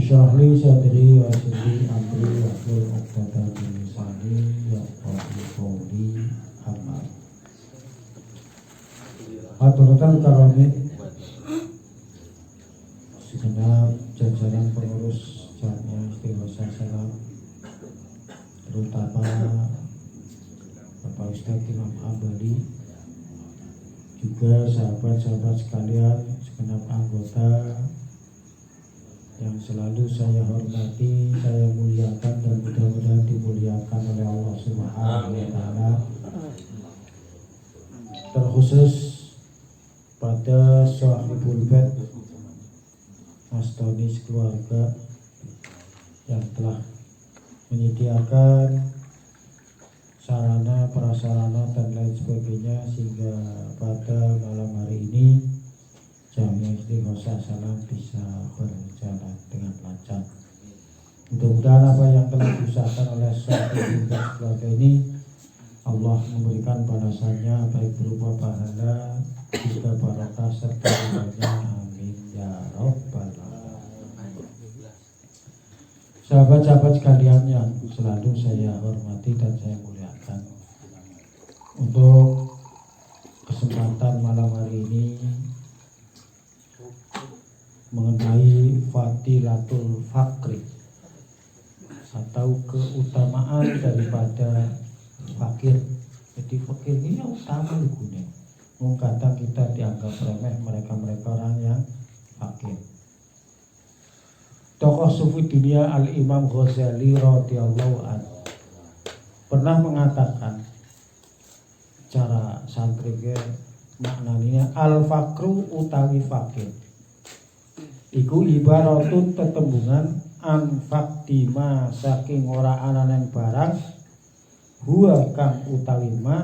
Bishrah li sadri wa yassir amri wahlul 'uqdatam min lisani yafqahu qawli amma. Haturatan karami segenap jajaran pengurus Jamiah Istighosa Salam, terutama Bapak Ustadz Imam Hambali, juga sahabat-sahabat sekalian, segenap anggota yang selalu saya hormati, saya muliakan, dan mudah-mudahan dimuliakan oleh Allah Subhanahu wa Ta'ala. Terkhusus pada Sahibul Bait Mas Tony sekeluarga yang telah menyediakan sarana, prasarana dan lain sebagainya sehingga pada malam hari ini Jamiah Istighosa Salam bisa berjalan dengan lancar. Mudah-mudahan apa yang telah diusahakan oleh Sahibul Bait keluarga ini Allah memberikan balasannya baik berupa pahala juga barokah serta ridhonya, amin ya rabbal alamin. Sahabat-sahabat sekalian yang selalu saya hormati dan saya muliakan, untuk kesempatan malam hari ini mengenai Fadilatul Fakri atau keutamaan daripada fakir. Jadi fakir ini yang utama lugunya. Kadang kita dianggap remeh mereka-mereka orang yang fakir. Tokoh sufi dunia Al-Imam Ghazali radhiyallahu anhu pernah mengatakan cara santrike maknanya al-fakru utawi fakir iku ibaratun tetembungan an faktima saking ora ananing barang huwa kang utawi ma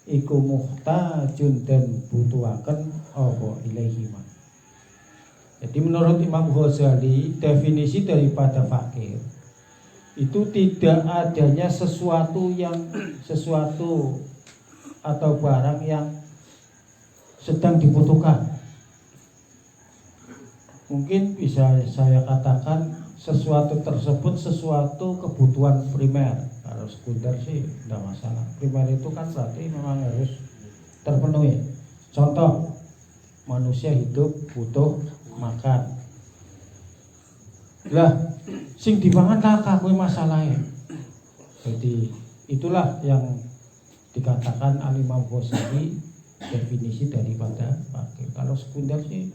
iku muhtajun den butuhaken apa ilaihi ma. Jadi menurut Imam Ghazali, definisi daripada fakir itu tidak adanya sesuatu atau barang yang sedang dibutuhkan. Mungkin bisa saya katakan sesuatu tersebut sesuatu kebutuhan primer. Kalau sekunder sih tidak masalah. Primer itu kan berarti memang harus terpenuhi. Contoh, manusia hidup butuh makan. Lah, sing dipangan kakak kuwi masalahnya. Jadi itulah yang dikatakan Al-Imam Ghazali definisi daripada fakir. Kalau sekunder sih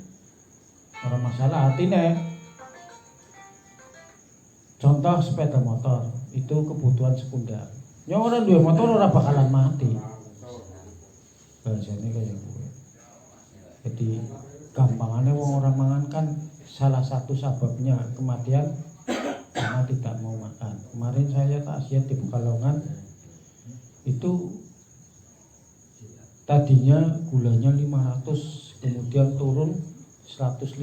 orang masalah artinya. Contoh sepeda motor itu kebutuhan sekunder. Ya orang dua motor orang bakalan mati. Bahasanya kayak gue. Jadi gampangannya orang mangan kan salah satu sebabnya kematian karena tidak mau makan. Kemarin saya takziah di Pekalongan itu tadinya gulanya 500 kemudian turun 150,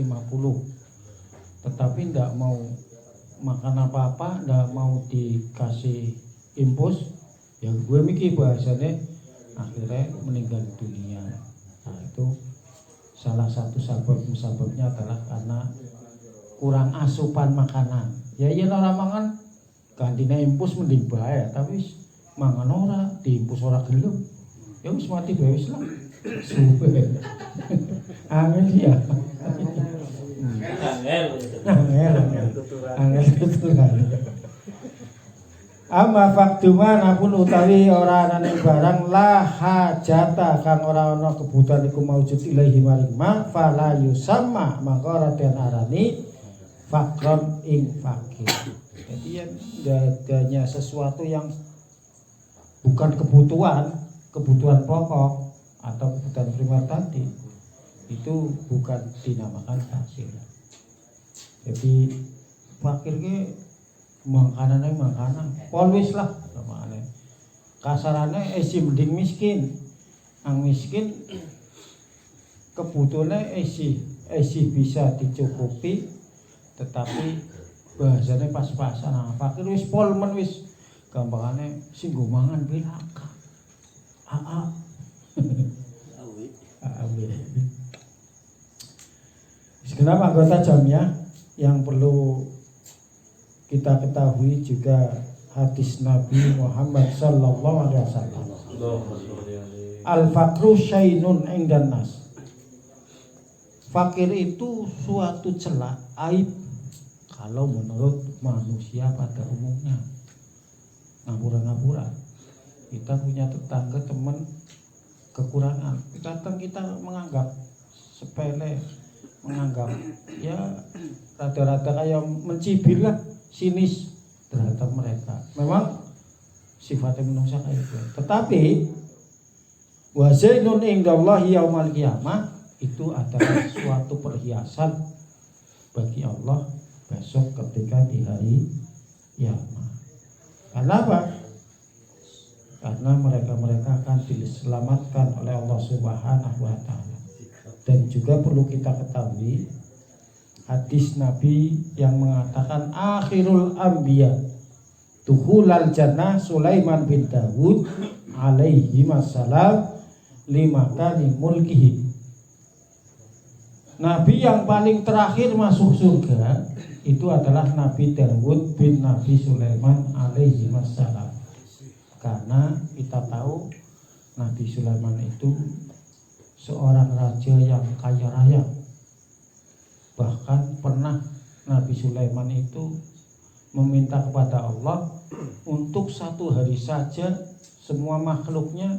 tetapi tidak mau makan apa-apa, tidak mau dikasih infus, ya gue mikir bahasanya akhirnya meninggal dunia. Nah itu salah satu sebabnya adalah karena kurang asupan makanan. Ya iya orang mangan gantinya infus mending bae, tapi mangan ora diimpus ora gelem, ya wis mati bae wis lah. Suwe. Angel ya. Angel tuturan. Amma faktuman apun utawi ora ananing barang la hajata kang ora ana kebutuhan iku maujud ilahi maring ma fala yusamma maka ora den arani fakron ing fakir. Jadi yang adanya sesuatu yang bukan kebutuhan pokok atau kebutuhan primer tadi itu bukan dinamakan fakir. Jadi fakir ke makanan polwis lah namanya. Kasarannya esi mending miskin. Ang miskin kebutuhannya esi bisa dicukupi, tetapi bahasanya pas-pasan. Nah, fakir wis polmen wis gampangannya singgo mangan bilaka. Segenap anggota Jamiah yang perlu kita ketahui juga hadis Nabi Muhammad sallallahu alaihi wasallam. Al-faqru syainun indan nas. Fakir itu suatu celah, aib kalau menurut manusia pada umumnya. Ngapura-ngapura. Kita punya tetangga, teman kekurangan. Kadang kita menganggap sepele, menganggap ya rada-rada kayak mencibir lah, sinis terhadap mereka. Memang sifatnya manusia kayak itu. Tetapi wa zainun indallahi yaumal qiyamah itu adalah suatu perhiasan bagi Allah besok ketika di hari kiamat. Karena apa? Karena mereka akan diselamatkan oleh Allah Subhanahu wa taala. Dan juga perlu kita ketahui hadis Nabi yang mengatakan akhirul anbiya dukhulal jannah Sulaiman bin Dawud alaihi wassalam limakani mulkihi. Nabi yang paling terakhir masuk surga itu adalah Nabi Dawud bin Nabi Sulaiman alaihi wassalam. Karena kita tahu Nabi Sulaiman itu seorang raja yang kaya raya. Bahkan pernah Nabi Sulaiman itu meminta kepada Allah untuk satu hari saja semua makhluknya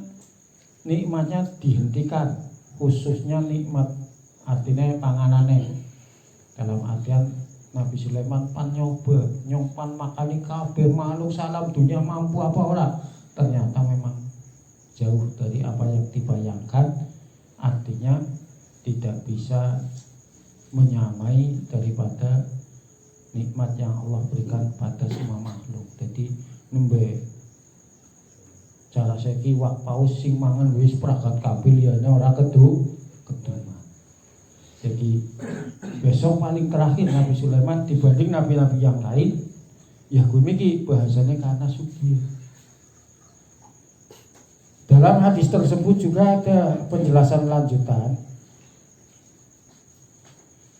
nikmatnya dihentikan, khususnya nikmat artinya panganane. Dalam artian Nabi Sulaiman pan nyoba nyompan makani kabeh makhluk salam dunia mampu apa ora, ternyata memang jauh dari apa yang dibayangkan. Artinya tidak bisa menyamai daripada nikmat yang Allah berikan pada semua makhluk. Jadi nembe cara seki wak paus sing mangan wis pragat kabeh liyane ora kedungan. Jadi besok paling terakhir Nabi Sulaiman dibanding nabi-nabi yang lain, ya gue mikir bahasanya karena sugih. Dalam hadis tersebut juga ada penjelasan lanjutan.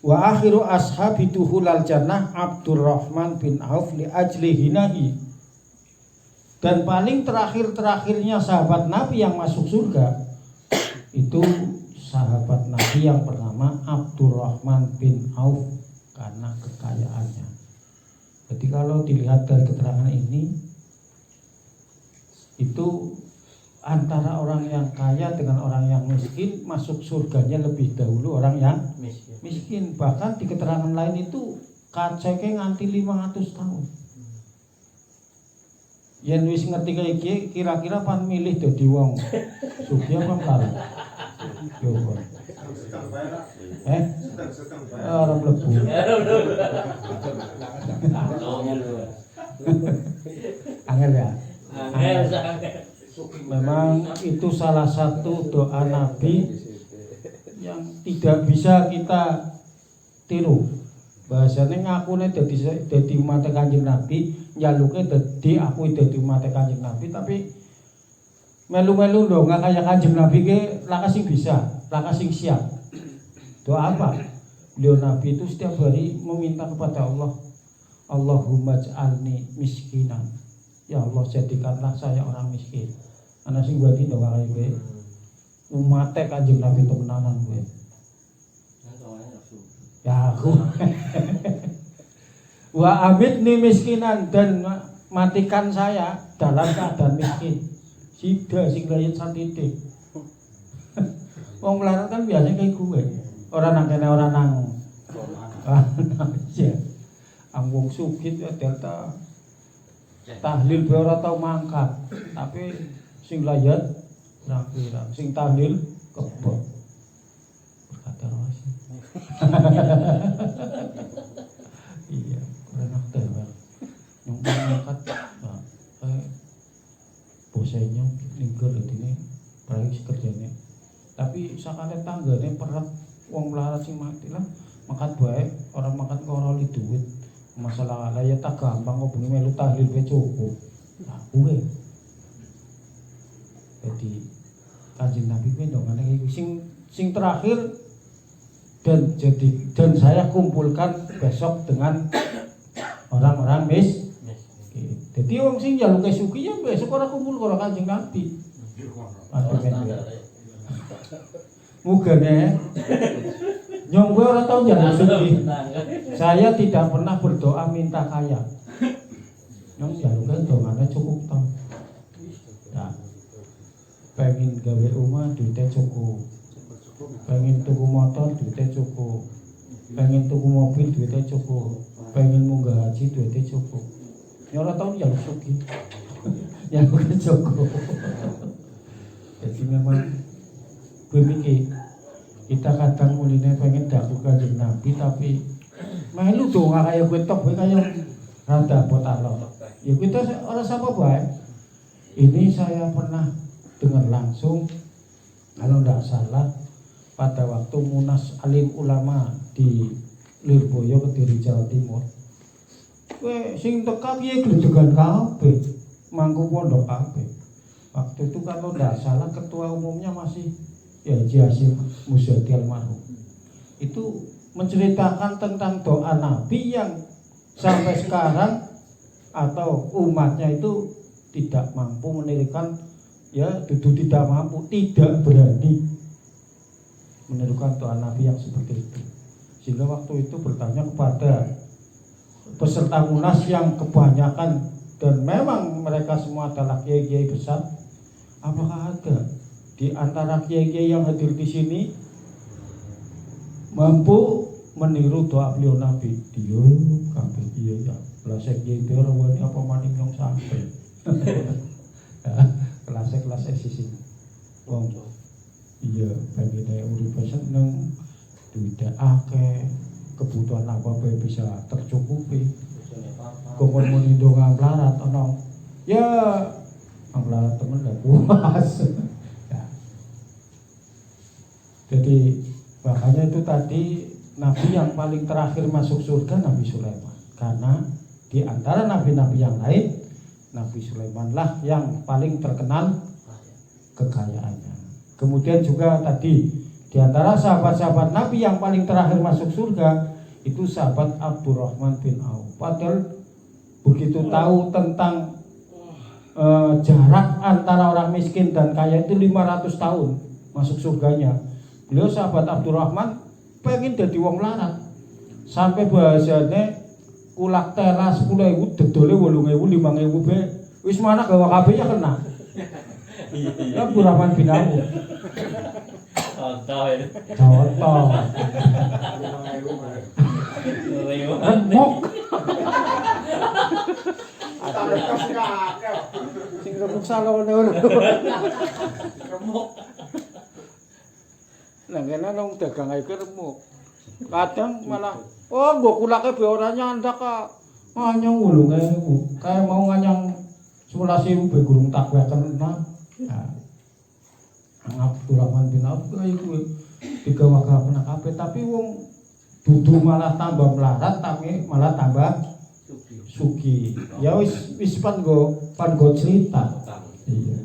Wa akhiru ashabi dukhulal jannah Abdurrahman bin Auf li ajli hinahi. Dan paling terakhir-terakhirnya sahabat Nabi yang masuk surga itu sahabat Nabi yang bernama Abdurrahman bin Auf karena kekayaannya. Jadi kalau dilihat dari keterangan ini, itu antara orang yang kaya dengan orang yang miskin masuk surganya lebih dahulu orang yang miskin. Bahkan di keterangan lain itu kaceke nganti 500 tahun. Yen wis ngerti kayak iki kira-kira pan milih dadi wong sugih apa kalah? Yo kok. Ora mlebu. Angel ya. Memang itu salah satu doa Nabi yang tidak bisa kita tiru. Bahasane ngakune dadi umat Kanjeng Nabi, nyaluke dadi aku dadi umat Kanjeng Nabi, tapi melu-melu lho nggak kayak Kanjeng Nabi ke laka sing bisa, laka sing siap. Doa apa? Beliau Nabi itu setiap hari meminta kepada Allah, Allahumma ja'alni miskinan. Ya Allah, jadikanlah saya orang miskin. Ana sing buat itu doa kayak gue. Umat Kanjeng Nabi temenanan gue. Ya aku. Wa amitni miskinan, dan matikan saya dalam keadaan miskin. Sida sing layet satitik. Wong melarat kan biasanya kayak gue. Orang nang kene orang nang. Ya. Wong sugih ya delta. Tahlil be ora tau mangkat, tapi sing layet pirang-pirang, sing tahlil kebok. Berkata Rasul. Iya, enak teh bang. Yang mangkat, bosenya ninggal ini proyek kerjanya. Tapi sakane tanggane perut wong melarat sing mati lah, mangkat baik, orang mangkat ngoroli duit. Masalah ya tak gampang kok bengi melu tahlil wae cukup. Nah, kuwe. Jadi Kanjeng Nabi kuwi ndongane iki sing terakhir, dan saya kumpulkan besok dengan orang-orang miskin. Jadi wong sing njaluke sugih ya besok ora kumpul karo Kanjeng Nabi. Mugane nyong kowe ora tau njaluk sugih. Saya tidak pernah berdoa minta kaya. Nyong njaluke dongane cukup tau. Ya. Pengen gawe omah duite cukup. Pengen tuku motor duite cukup. Pengen tuku mobil duite cukup. Pengen munggah haji duite cukup. Ya ora tau njaluk sugih. Ya ora cukup. Jadi memang begini, kita kadang muline pengen daku Kanjeng Nabi tapi melu donga kaya kowe tok kowe kaya rada bot Allah. Ya kita ora sapa bae. Ini saya pernah dengar langsung kalau tidak salah pada waktu Munas Alim Ulama di Lirboyo Kediri Jawa Timur. Kowe sing teka piye gledegan kabeh, mangku pondok kabeh. Waktu itu kalau tidak salah ketua umumnya masih ya Haji Hasyim Muzadi almarhum. Itu menceritakan tentang doa Nabi yang sampai sekarang atau umatnya itu tidak mampu menirikan, ya tidak mampu, tidak berani menirukan doa Nabi yang seperti itu. Sehingga waktu itu bertanya kepada peserta Munas yang kebanyakan dan memang mereka semua adalah kiai-kiai besar, apakah ada di antara kiai-kiai yang hadir di sini mampu meniru doa beliau Nabi? Dia kabeh iya ya. Kelas kiai berwani apa maning yang sampai. Kelas sisi. Wong iya pengen urip seneng, duite akeh, kebutuhan apa-apa bisa tercukupi. Kok muni ndonga mlarat ana. Ya mlarat temen gak puas. Ya. Jadi makanya itu tadi nabi yang paling terakhir masuk surga Nabi Sulaiman. Karena di antara nabi-nabi yang lain Nabi Sulaiman lah yang paling terkenal kekayaannya. Kemudian juga tadi di antara sahabat-sahabat Nabi yang paling terakhir masuk surga itu sahabat Abdurrahman bin Auf. Padahal begitu tahu tentang jarak antara orang miskin dan kaya itu 500 tahun masuk surganya. Beliau sahabat Abdurrahman pengen jadi wong larat. Sampai bahasane kulak tela 10.000 dedole 8.000 5.000 be. Wis mana gawa kabeh ya kena. Iya. Abdurrahman bin Auf. Contoh ya. Contoh. Remuk. Sing remuk salone ngono. Remuk. Lah kene nang dagang ae remuk. Kadang malah mbok kulake be ora nyandak kok. Nganyang 8.000. Kae mau nganyang 11.000 be gurung tak weken enak. Abdurrahman bin Auf iku digawak-gawakna kabeh tapi wong dudu malah tambah melarat tapi malah tambah sugih. Ya wis pan go cerita. Iya.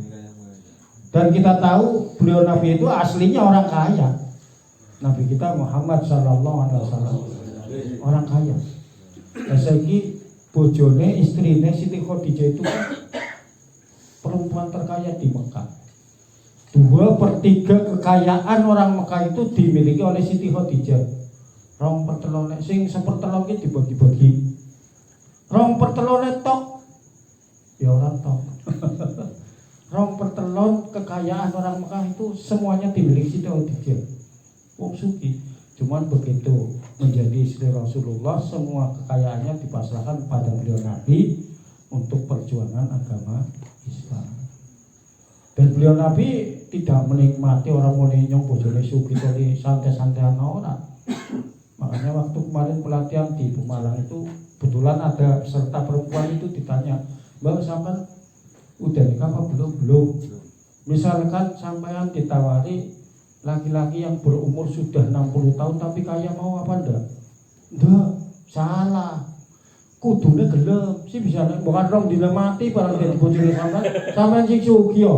Dan kita tahu beliau Nabi itu aslinya orang kaya. Nabi kita Muhammad sallallahu alaihi wasallam orang kaya. Lah saiki bojone istrine Siti Khadijah itu perempuan terkaya di Mekah. 2/3 kekayaan orang Mekah itu dimiliki oleh Siti Khadijah. 2/3 sing 1/3 iki dibagi-bagi. 2/3 tok ya ora tok. 2/3 kekayaan orang Mekah itu semuanya dimiliki Siti Khadijah. Wong sugih. Cuman begitu menjadi istri Rasulullah semua kekayaannya dipasrahkan pada beliau Nabi untuk perjuangan agama Islam. Dan beliau Nabi tidak menikmati orang muni nyong bojone sugih tadi santai-santai ora. Makanya waktu kemarin pelatihan di Pemalang itu kebetulan ada peserta perempuan itu ditanya, "Mbak sampean udah nikah apa belum?" Misalkan sampean ditawari laki-laki yang berumur sudah 60 tahun tapi kaya mau apa ndak? Ndak, salah. Kudune gelem, sih bisa bukan rong dina mati barang dadi bojone sampean sing sugih yo.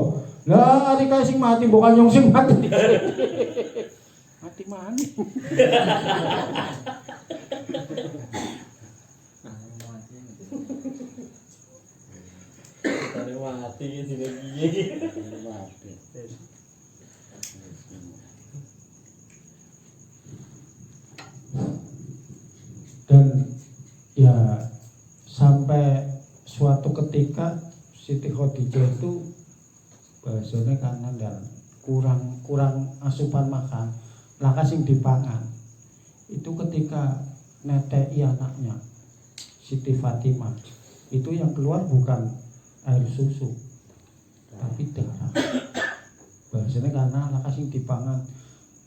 Lah ari kae sing mati bukan nyong sing mati. Mati maning. Mane mati sine piye. Mati. Dan ya sampai suatu ketika Siti Khadijah itu bahasanya karena dan kurang asupan makan laka sing dipangan itu ketika netei anaknya Siti Fatimah itu yang keluar bukan air susu tapi darah bahasanya karena laka sing dipangan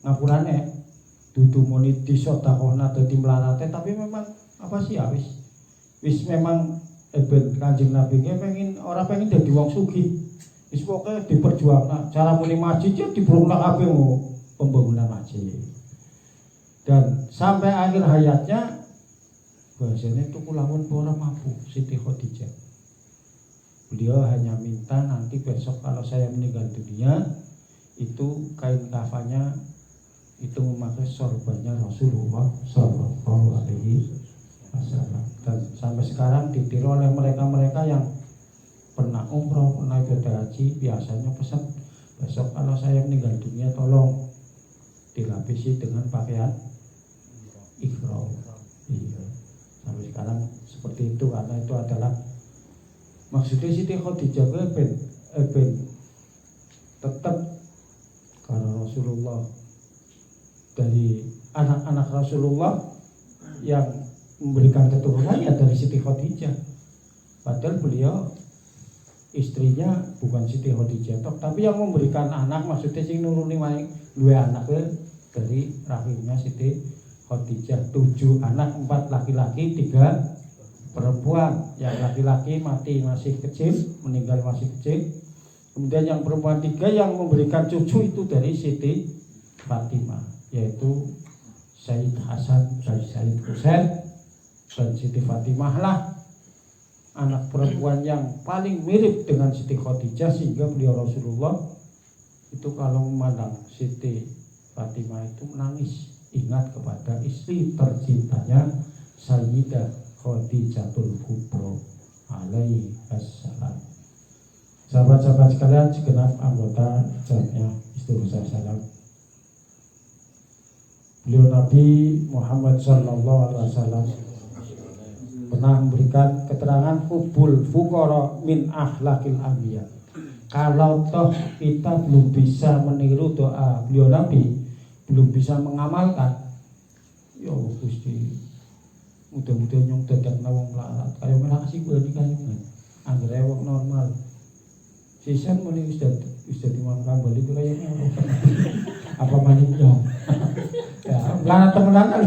ngapurane dudu muni disodakohna dadi mlarate tapi memang apa sih ya wis memang ben Kanjeng Nabi ora pengen dadi wong sugih wis pokoke diperjuangkan cara muni masjid ya dibrungna kabeh pembangunan masjid dan sampai akhir hayatnya bahasanya tuku lawon ora mampu Siti Khadijah beliau hanya minta nanti besok kalau saya meninggal dunia itu kain kafannya itu memakai sorbannya Rasulullah Sallallahu Alaihi Wasallam dan sampai sekarang ditiru oleh mereka-mereka yang pernah umroh, pernah ibadah haji biasanya pesan besok kalau saya meninggal dunia tolong dilapisi dengan pakaian ihram. Iya. Sampai sekarang seperti itu karena itu adalah maksudnya Siti Khadijah ben tetap karena Rasulullah dari anak-anak Rasulullah yang memberikan keturunan ya dari Siti Khadijah. Padahal beliau istrinya bukan Siti Khadijah tapi yang memberikan anak maksudnya sing nuruni maning dua anak dari rahimnya Siti Khadijah 7 anak 4 laki-laki 3 perempuan yang laki-laki mati masih kecil meninggal masih kecil kemudian yang perempuan 3 yang memberikan cucu itu dari Siti Fatimah yaitu Sayyid Hasan dan Sayyid Husain dan Siti Fatimah lah anak perempuan yang paling mirip dengan Siti Khadijah sehingga beliau Rasulullah itu kalau memandang Siti Fatimah itu menangis ingat kepada istri tercintanya Sayyidah Khadijatul Kubra alaihi assalam. Sahabat-sahabat sekalian segenap anggota jamaah Istighosah Salam beliau Nabi Muhammad Sallallahu Alaihi Wasallam pernah memberikan keterangan hubul fuqara min akhlaqil anbiya. Kalau toh kita belum bisa meniru doa beliau Nabi, belum bisa mengamalkan, ya Gusti, mudah-mudahan nyong dadakna wong melarat, kaya melakasi kuwi dikayungan. Anggere wong normal. Sisan muni wis dadi wong kambal iku kaya ngono. Apa maning nyong? Ya, melarat temenan kan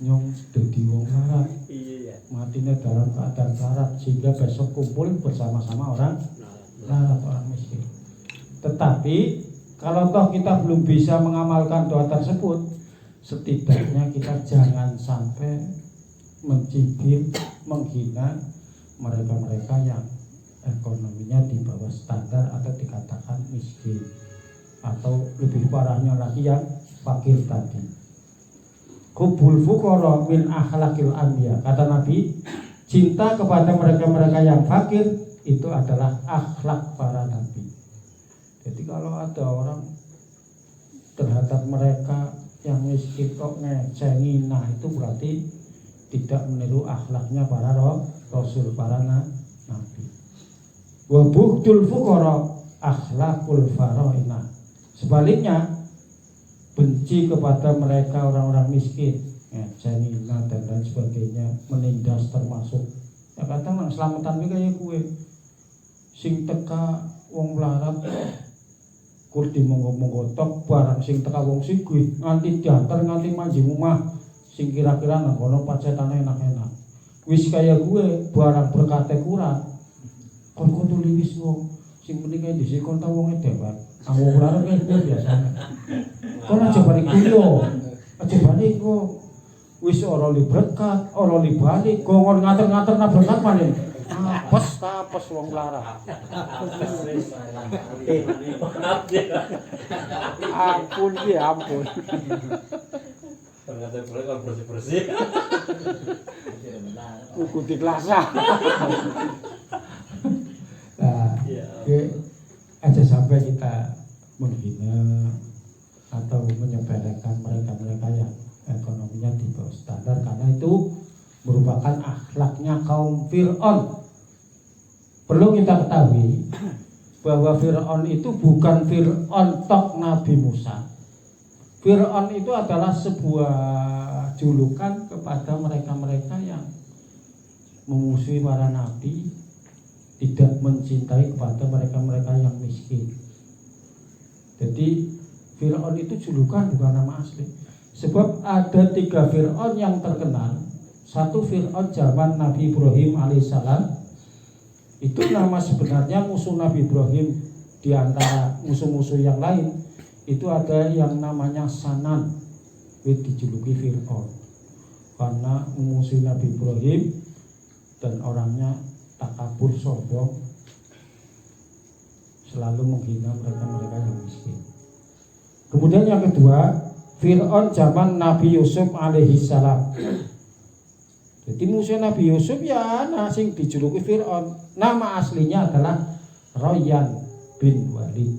nyong dadi wong melarat. Iya. Matinya dalam keadaan melarat sehingga besok kumpul bersama-sama orang melarat orang miskin. Tetapi kalau toh kita belum bisa mengamalkan doa tersebut, setidaknya kita jangan sampai mencibir, menghina mereka-mereka yang ekonominya di bawah standar atau dikatakan miskin, atau lebih parahnya lagi yang fakir tadi. Hubul fuqara min akhlaqil anbiya. Kata Nabi, cinta kepada mereka-mereka yang fakir itu adalah akhlak para nabi. Jadi kalau ada orang terhadap mereka yang miskin kok ngecengi, nah itu berarti tidak meniru akhlaknya para rasul, para nabi. Wa bughdul fuqara akhlaqul faraina. Sebaliknya, benci kepada mereka orang-orang miskin, cenina dan lain sebagainya, menindas termasuk. Ya kadang nang selamatan iki kaya kuwe. Sing teka wong melarat kur dimonggo-monggo tok barang sing teka wong sugih nganti diantar nganti manji omah sing kira-kira nang kono pacetane enak-enak. Wis kaya gue barang berkate kurang. Kon kudu liwis wong sing penting kae dhisik kon ta wonge dewek. Aku melarat kuwi biasane. Kon aja balik kuyo. Aja balik kok. Wis ora li berkat, ora li balik, gongon ngater-ngater na berkat maneh. Tapes wong melarat. Ampun ki ampun. Ternyata boleh kalau bersih-bersih. Ikuti kelas. Nah, aja sampai kita menghina atau menyepelekan mereka-mereka yang ekonominya di bawah standar, karena itu merupakan akhlaknya kaum Fir'aun. Perlu kita ketahui bahwa Fir'aun itu bukan Fir'aun tok Nabi Musa. Fir'aun itu adalah sebuah julukan kepada mereka-mereka yang memusuhi para nabi, tidak mencintai kepada mereka-mereka yang miskin. Jadi Fir'aun itu julukan, bukan nama asli. Sebab ada 3 Fir'aun yang terkenal. Satu Fir'aun zaman Nabi Ibrahim alaihissalam. Itu nama sebenarnya musuh Nabi Ibrahim. Di antara musuh-musuh yang lain itu ada yang namanya Sanan, dijuluki Fir'aun karena memusuhi Nabi Ibrahim dan orangnya takabur, sombong, selalu menghina mereka-mereka yang miskin. Kemudian yang kedua, Fir'aun zaman Nabi Yusuf alaihissalam. Jadi musuh Nabi Yusuf ya sing dijuluki Fir'aun. Nama aslinya adalah Royan bin Walid,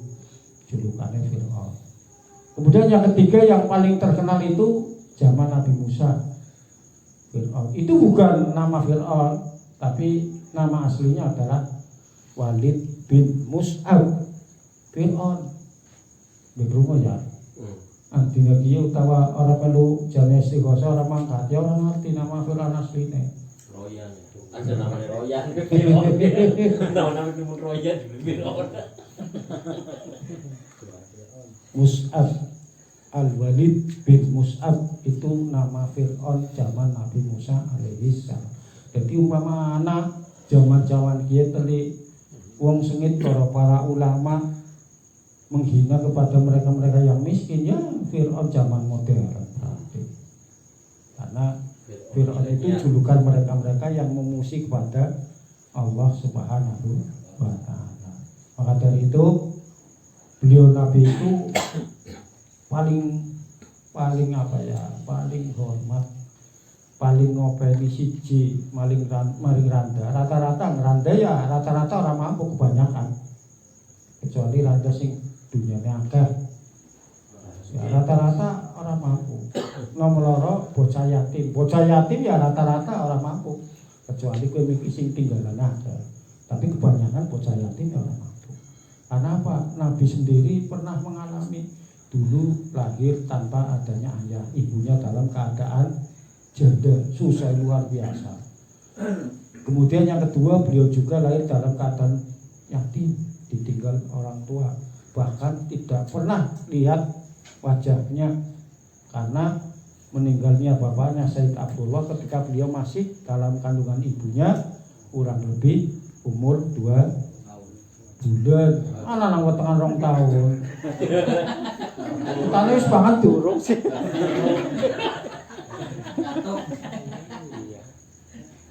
julukannya Fir'aun. Kemudian yang ketiga yang paling terkenal itu zaman Nabi Musa, Fir'aun. Itu bukan nama Fir'aun, tapi nama aslinya adalah Walid bin Mus'ab. Fir'aun begrungu ya. Antina kiye utawa orang perlu jane istighosah orang mangkat ya orang ngerti nama Fir'aun asline. Royan itu. Ada namanya Royan. Nama itu Royan Fir'aun. Mus'ab, Al-Walid bin Mus'ab itu nama Fir'aun zaman Nabi Musa alaihissalam. Jadi umpama anak zaman-zaman kiye teli wong sengit para ulama menghina kepada mereka-mereka yang miskin, ya Fir'aun zaman modern berarti. Karena Fir'aun itu julukan mereka-mereka yang memuji kepada Allah Subhanahu wa ta'ala. Maka dari itu beliau Nabi itu paling hormat, paling ngopeni siji, maring randa. Rata-rata orang mampu kebanyakan, kecuali randa sing dunyane akeh. Ya rata-rata orang mampu. Nomor loro bocah yatim ya rata-rata orang mampu, kecuali kowe mikir sing tinggalan akeh. Tapi kebanyakan bocah yatim ya orang mampu. Karena apa? Nabi sendiri pernah mengalami dulu lahir tanpa adanya ayah, ibunya dalam keadaan janda, susah luar biasa. Kemudian yang kedua, beliau juga lahir dalam keadaan yatim, ditinggal orang tua, bahkan tidak pernah lihat wajahnya karena meninggalnya bapaknya Said Abdullah ketika beliau masih dalam kandungan ibunya, kurang lebih umur 2 bulan. Anak nang wetengan 2 tahun. Utane wis banget durung sih.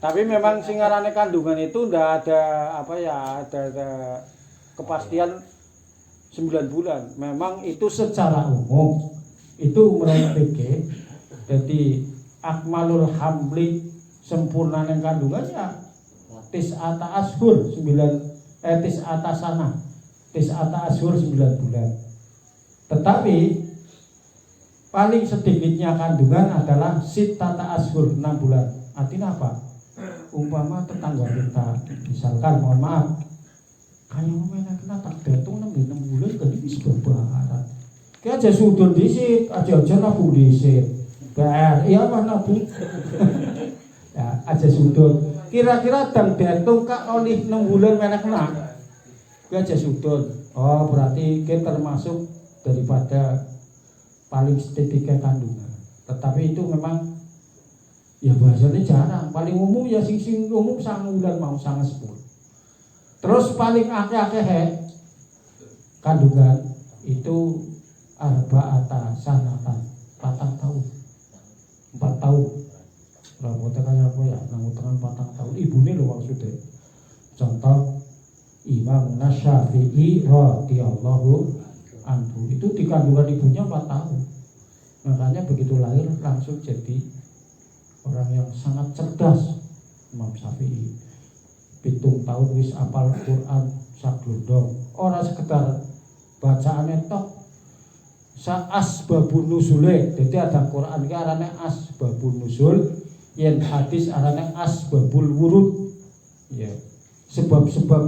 Tapi memang singarane kandungan itu ndak ada ada kepastian 9 bulan. Memang itu secara umum itu menurut PG. Jadi akmalul hamli, sempurnane kandungan ya tis'ata ashur tis'ata ashur 9 bulan. Tetapi paling sedikitnya kandungan adalah sittata ashur 6 bulan. Artinya apa? Umpama tetangga kita, misalkan mohon maaf, kayak ngomongnya kena tak betung 6 bulan kan ini sebabaran. Kayak aja sudut disit, aja nabung disit. Iya mah nabung. Ya aja sudut. Kira-kira dan betung kak oleh 6 bulan mana kena. Kayak aja sudut. Oh berarti kita termasuk daripada paling sedikit kandungan. Tetapi itu memang ya bahasanya jarang. Paling umum ya sing umum 9 bulan mau 10. Terus paling akeh-akeh kandungan itu arba'ata sanatan, 4 tahun. 4 tahun. Rambutnya kayak apa ya? Nang utengan 4 tahun. Ibune lho maksudnya. Contoh Imam Syafi'i radhiyallahu anhu itu di kandungan ibunya 4 tahun. Makanya begitu lahir langsung jadi orang yang sangat cerdas, Imam Syafi'i 7 tahun wis apal Quran saglondong. Ora sekedar bacaane tok, sa asbabun nuzule. Dadi ada Quran ki arane asbabun nuzul, yen hadis arane asbabul wurud. Ya. Sebab-sebab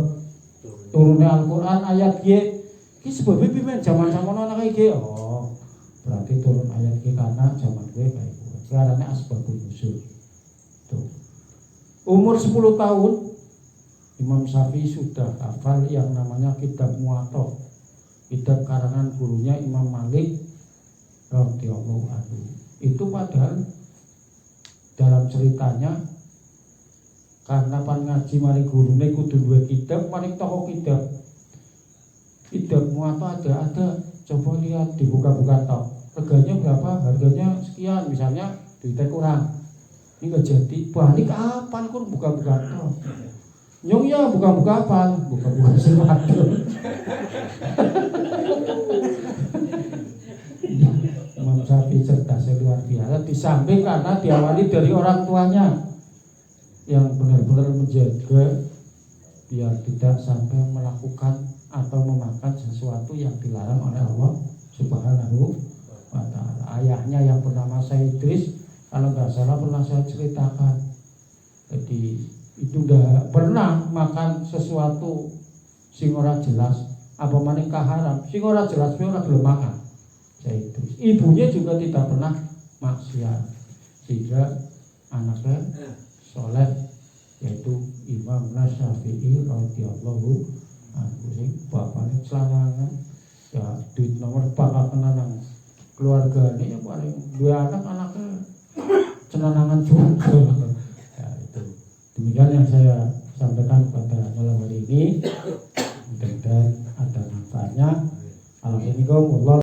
turune Al-Qur'an ayat ki sebabe pimen zaman samono ana iki. Oh, berarti turun ayat ki karena zaman kowe kae kuwi. Arane asbabun nuzul. Tuh. Umur 10 tahun Imam Syafi'i sudah hafal yang namanya kitab Muwatta. Kitab karangan gurunya Imam Malik radhiyallahu anhu. Itu padahal dalam ceritanya karena pan ngaji mari gurune kudu duwe kitab, mari toko kitab. Kitab Muwatta ada. Coba lihat dibuka-buka tok. Reganya berapa? Harganya sekian misalnya, duitnya kurang. Ini enggak jadi. Balik kapan kur buka-buka tok? Nyong ya buka-buka apa? Buka-buka sepatu. Imam Syafi'i cerdas luar biasa. Di samping karena diawali dari orang tuanya yang benar-benar menjaga biar tidak sampai melakukan atau memakan sesuatu yang dilarang oleh Allah Subhanahu wa ta'ala. Ayahnya yang bernama Sayyid Idris, kalau nggak salah pernah saya ceritakan. Jadi itu udah pernah makan sesuatu sing ora jelas, apa maning haram, sing ora jelas ora belum makan. Sayyid Idris. Ibunya juga tidak pernah maksiat, sehingga anaknya soleh, yaitu Imam Syafi'i radhiyallahu anhu. Bapaknya celarangan, ya duit nomor bakal kena nang keluarga ini, ya paling dua anaknya cenanangan juga. Ya itu demikian yang saya sampaikan pada malam hari ini.